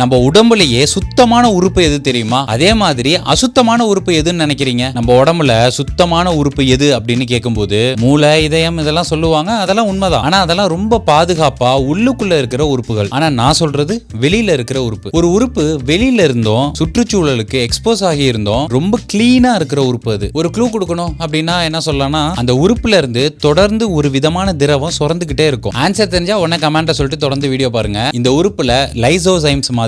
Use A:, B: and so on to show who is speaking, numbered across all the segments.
A: நம்ம உடம்புலயே சுத்தமான உறுப்பு எது தெரியுமா? அதே மாதிரி அசுத்தமான உறுப்பு எதுன்னு நினைக்கிறீங்க? நம்ம உடம்புல சுத்தமான உறுப்பு எது அப்படின்னு கேட்கும்போது மூளை, இதயம் இதெல்லாம் சொல்லுவாங்க. அதெல்லாம் உண்மைதான். ஆனா அதெல்லாம் ரொம்ப பாதுகாப்பா உள்ளுக்குள்ள இருக்கிற உறுப்புகள். ஆனா நான் சொல்றது வெளியில இருக்கிற உறுப்பு. ஒரு உறுப்பு வெளியில இருந்தோம் சுற்றுச்சூழலுக்கு எக்ஸ்போஸ் ஆகி இருந்தோம் ரொம்ப கிளீனா இருக்கிற உறுப்பு அது. ஒரு க்ளூ கொடுக்கணும் அப்படின்னா என்ன சொல்லலாம்னா, அந்த உறுப்புல இருந்து தொடர்ந்து ஒரு விதமான திரவம் சுரந்துகிட்டே இருக்கும். ஆன்சர் தெரிஞ்சா உடனே கமெண்ட்ல சொல்லிட்டு தொடர்ந்து வீடியோ பாருங்க. இந்த உறுப்புல லைசோசைம்ஸ் மாதிரியான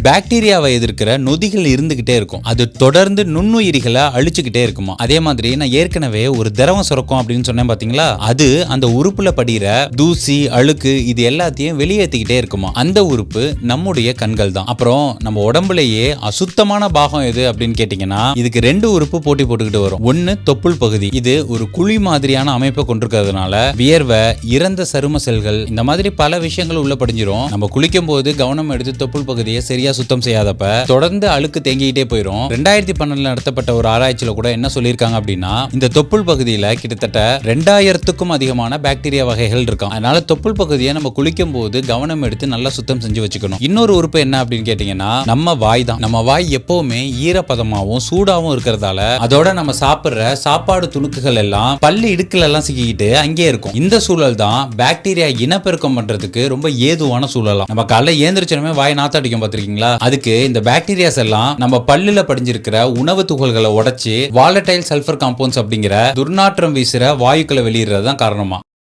A: பாக்டீரியாவை எதிர்க்கிற நொதிகள் இருந்துகிட்டே இருக்கும். அது தொடர்ந்து நுண்ணுயிரிகளை அழிச்சுக்கிட்டே இருக்குமா. அதே மாதிரி நான் ஏற்கனவே ஒரு திரவம் சுரக்கும் அப்படின்னு சொன்னேன் பாத்தீங்களா, அது அந்த உறுப்புல படிகிற தூசி, அழுக்கு இது எல்லாத்தையும் வெளியேற்றிக்கிட்டே இருக்குமா. அந்த உறுப்பு நம்முடைய கண்கள் தான். அப்புறம் நம்ம உடம்புலயே அசுத்தமான பாகம் எது அப்படின்னு கேட்டீங்கன்னா, இதுக்கு ரெண்டு உறுப்பு போட்டி போட்டுக்கிட்டு வரும். ஒன்னு தொப்புள் பகுதி. இது ஒரு குழி மாதிரியான அமைப்பை கொண்டிருக்கிறதுனால வியர்வை, இறந்த சரும செல்கள் இந்த மாதிரி பல விஷயங்கள் உள்ள படிஞ்சிரும். நம்ம குளிக்கும் போது கவனம் எடுத்து தொப்புள் பகுதியை சரியா சுத்தம் செய்யாதப்ப தொடர்ந்து அழுக்கு தேங்கிட்டே போயிடும். 2012 நடத்தப்பட்ட ஒரு ஆராய்ச்சியில கூட என்ன சொல்லியிருக்காங்க அப்படின்னா, இந்த தொப்புள் பகுதியில கிட்டத்தட்ட 2000க்கும் அதிகமான பாக்டீரியா வகைகள் இருக்கும். அதனால தொப்புள் பகுதியை நம்ம குளிக்கும் போது கவனம் எடுத்து நல்லா சுத்தம் செஞ்சு வச்சுக்கணும். இன்னொரு உறுப்பு என்ன அப்படின்னு கேட்டீங்கன்னா, நம்ம வாய் தான். நம்ம வாய் எப்பவுமே ஈரப்பதமாவும் சூடாவும் இருக்கிறதால அதோட நம்ம சாப்பிடுற சாப்பாடு துணுக்குகள் எல்லாம் பல்லு இடுக்குல எல்லாம் சிக்கிக்கிட்டு அங்கேயே இருக்கும். இந்த சூழல் தான் பாக்டீரியா இனப்பெருக்கம் பண்றதுக்கு ரொம்ப ஏதுவான சூழலாம். நம்ம காலைல ஏந்திரிச்சனமே வாய் நாத்தடிக்கும் பாத்திருக்கீங்களா? அதுக்கு இந்த பாக்டீரியாஸ் எல்லாம் நம்ம பல்லுல படிஞ்சிருக்கிற உணவு துகள்களை உடைச்சு வாலடைல் சல்பர் காம்பவுண்ட்ஸ் அப்படிங்கிற துர்நாற்றம் வீசுற வாயுக்களை வெளியிடுறது தான் காரணமா.